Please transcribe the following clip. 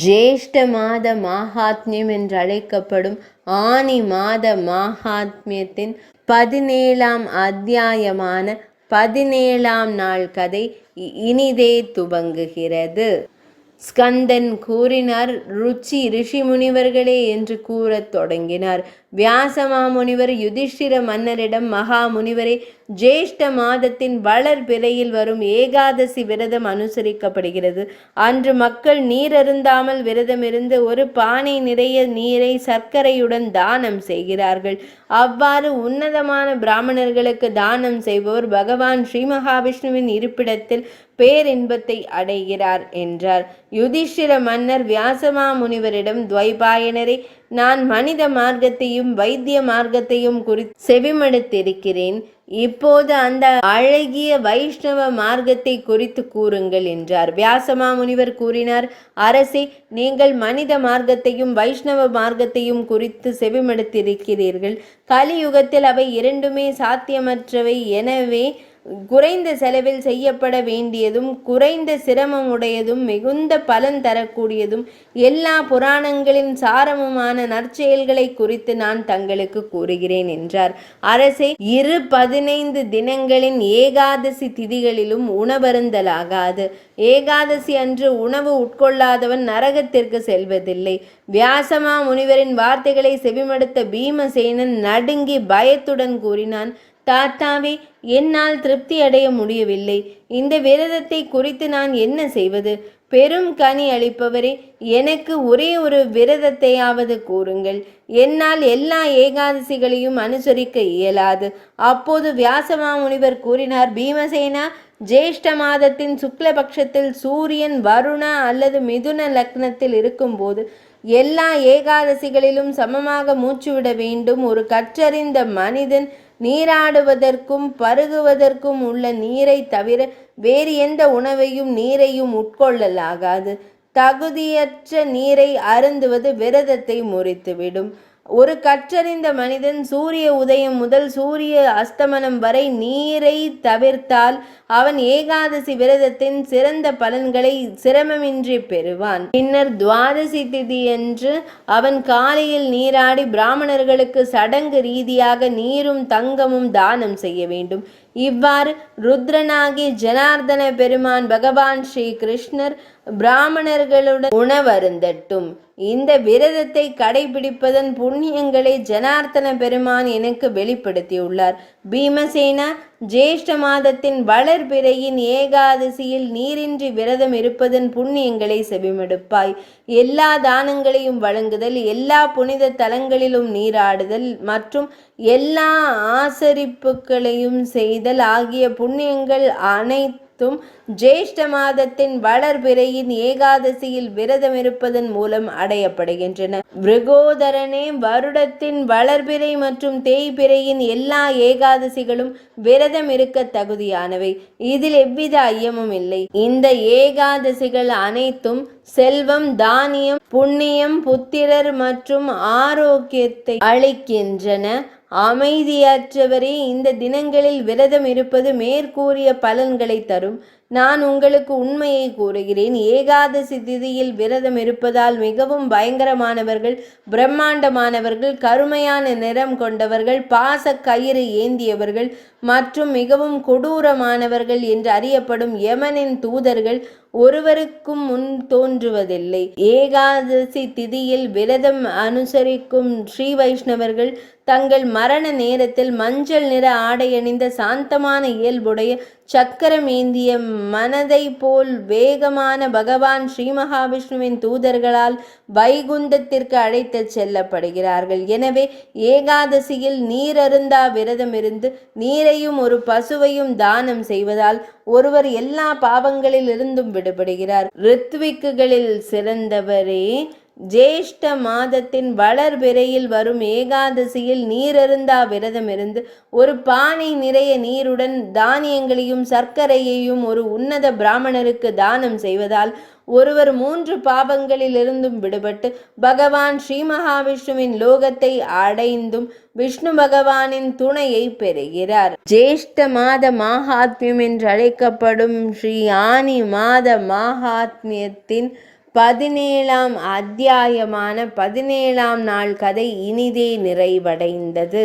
ஜேஷ்ட மாத மாஹாத்மியம் என்றழைக்கப்படும் ஆனி மாத மாஹாத்மியத்தின் 17ஆம் அத்தியாயமான 17ஆம் நாள் கதை இனிதே துவங்குகிறது. ஸ்கந்தன் கூறினார். ருச்சி ரிஷி முனிவர்களே என்று கூறத் தொடங்கினார். வியாசமாமுனிவர் யுதிஷ்டிர மன்னரிடம், மகா முனிவரே, ஜேஷ்ட மாதத்தின் வளர்பிறையில் வரும் ஏகாதசி விரதம் அனுசரிக்கப்படுகிறது. அன்று மக்கள் நீரருந்தாமல் விரதமிருந்து ஒரு பானை நிறைய நீரை சர்க்கரையுடன் தானம் செய்கிறார்கள். அவ்வாறு உன்னதமான பிராமணர்களுக்கு தானம் செய்பவர் பகவான் ஸ்ரீ மகாவிஷ்ணுவின் இருப்பிடத்தில் பேரின்பத்தை அடைகிறார் என்றார். யுதிஷ்டிர மன்னர் வியாசமா முனிவரிடம், துவைபாயனரே, நான் மனித மார்க்கத்தையும் வைத்திய மார்க்கத்தையும் குறித்து செவிமடுத்திருக்கிறேன். இப்போது அந்த அழகிய வைஷ்ணவ மார்க்கத்தை குறித்து கூறுங்கள் என்றார். வியாசமா முனிவர் கூறினார், அரசே, நீங்கள் மனித மார்க்கத்தையும் வைஷ்ணவ மார்க்கத்தையும் குறித்து செவிமடுத்திருக்கிறீர்கள். கலியுகத்தில் அவை இரண்டுமே சாத்தியமற்றவை. எனவே குறைந்த செலவில் செய்யப்பட வேண்டியதும் குறைந்த சிரமமுடையதும் மிகுந்த பலன் தரக்கூடியதும் எல்லா புராணங்களின் சாரமுமான நற்செயல்களை குறித்து நான் தங்களுக்கு கூறுகிறேன் என்றார். அரசே, 15 தினங்களின் ஏகாதசி திதிகளிலும் உணவருந்தலாகாது. ஏகாதசி அன்று உணவு உட்கொள்ளாதவன் நரகத்திற்கு செல்வதில்லை. வியாசமா முனிவரின் வார்த்தைகளை செவிமடுத்த பீமசேனன் நடுங்கி பயத்துடன் கூறினான், தாத்தாவே, என்னால் திருப்தி அடைய முடியவில்லை. இந்த விரதத்தை குறித்து நான் என்ன செய்வது? பெரும் கனி அளிப்பவரே, எனக்கு ஒரே ஒரு விரதத்தையாவது கூறுங்கள். என்னால் எல்லா ஏகாதசிகளையும் அனுசரிக்க இயலாது. அப்போது வியாசமா முனிவர் கூறினார், பீமசேனா, ஜேஷ்ட மாதத்தின் சுக்லபக்ஷத்தில் சூரியன் வருணா அல்லது மிதுன லக்னத்தில் இருக்கும்போது எல்லா ஏகாதசிகளிலும் சமமாக மூச்சுவிட வேண்டும். ஒரு கற்றறிந்த மனிதன் நீராடுவதற்கும் பருகுவதற்கும் உள்ள நீரை தவிர வேறு எந்த உணவையும் நீரையும் உட்கொள்ளலாகாது. தகுதியற்ற நீரை அருந்துவது விரதத்தை முறித்துவிடும். ஒரு கற்றறிந்த மனிதன் சூரிய உதயம் முதல் சூரிய அஸ்தமனம் வரை நீரை தவிர்த்தால் அவன் ஏகாதசி விரதத்தின் சிறந்த பலன்களை சிரமமின்றி பெறுவான். பின்னர் துவாதசி திதி என்று அவன் காலையில் நீராடி பிராமணர்களுக்கு சடங்கு ரீதியாக நீரும் தங்கமும் தானம் செய்ய வேண்டும். இவ்வாறு ருத்ரனாகி ஜனார்தன பெருமான் பகவான் ஸ்ரீ கிருஷ்ணர் பிராமணர்களுடன் உணவருந்தட்டும். இந்த விரதத்தை கடைபிடிப்பதன் புண்ணியங்களை ஜனார்தன பெருமான் எனக்கு வெளிப்படுத்தியுள்ளார். பீமசேனா, ஜேஷ்ட மாதத்தின் வளர்பிறையின் ஏகாதசியில் நீரின்றி விரதம் இருப்பதன் புண்ணியங்களை செவிமடுப்பாய். எல்லா தானங்களையும் வழங்குதல், எல்லா புனித தலங்களிலும் நீராடுதல் மற்றும் எல்லா ஆசரிப்புகளையும் செய்தல் ஆகிய புண்ணியங்கள் அனைத்தும் ஜேஷ்ட மாதத்தின் வளர்பிறையின் ஏகாதசியில் விரதம் இருப்பதன் மூலம் அடையப்படுகின்றன. விருகோதரனே, வருடத்தின் வளர்பிறை மற்றும் தேய்பிறையின் எல்லா ஏகாதசிகளும் விரதம் இருக்க தகுதியானவை. இதில் எவ்வித ஐயமும் இல்லை. இந்த ஏகாதசிகள் அனைத்தும் செல்வம், தானியம், புண்ணியம், புத்திரர் மற்றும் ஆரோக்கியத்தை அளிக்கின்றன. அமைதியற்றவரே, இந்த தினங்களில் விரதம் இருப்பது மேற்கூறிய பலன்களை தரும். நான் உங்களுக்கு உண்மையை கூறுகிறேன். ஏகாதசி திதியில் விரதம் இருப்பதால் மிகவும் பயங்கரமானவர்கள், பிரம்மாண்டமானவர்கள், கருமையான நிறம் கொண்டவர்கள், பாச கயிறு ஏந்தியவர்கள் மற்றும் மிகவும் கொடூரமானவர்கள் என்று அறியப்படும் யமனின் தூதர்கள் ஒருவருக்கும் முன் தோன்றுவதில்லை. ஏகாதசி திதியில் விரதம் அனுசரிக்கும் ஸ்ரீ வைஷ்ணவர்கள் தங்கள் மரண நேரத்தில் மஞ்சள் நிற ஆடையணிந்த சாந்தமான இயல்புடைய சக்கரம் ஏந்திய மனதை போல் வேகமான பகவான் ஸ்ரீ மகாவிஷ்ணுவின் தூதர்களால் வைகுந்தத்திற்கு அழைத்து செல்லப்படுகிறார்கள். எனவே ஏகாதசியில் நீரருந்தா விரதம் இருந்து நீரையும் ஒரு பசுவையும் தானம் செய்வதால் ஒருவர் எல்லா பாவங்களில் இருந்தும் விடுபடுகிறார். ரித்விக்குகளில் சிறந்தவரே, ஜேஷ்ட மாதத்தின் வளர்பிறையில் வரும் ஏகாதசியில் நீரருந்தா விரதம் இருந்து ஒரு பானை நிறைய நீருடன் தானியங்களையும் சர்க்கரையையும் ஒரு உன்னத பிராமணருக்கு தானம் செய்வதால் ஒருவர் 3 பாவங்களில் இருந்தும் விடுபட்டு பகவான் ஸ்ரீ மகாவிஷ்ணுவின் லோகத்தை அடைந்தும் விஷ்ணு பகவானின் துணையை பெறுகிறார். ஜேஷ்ட மாத மாஹாத்மியம் என்று அழைக்கப்படும் ஸ்ரீ ஆனி மாத மாஹாத்மியத்தின் 17ஆம் அத்தியாயமான 17ஆம் நாள் கதை இனிதே நிறைவடைந்தது.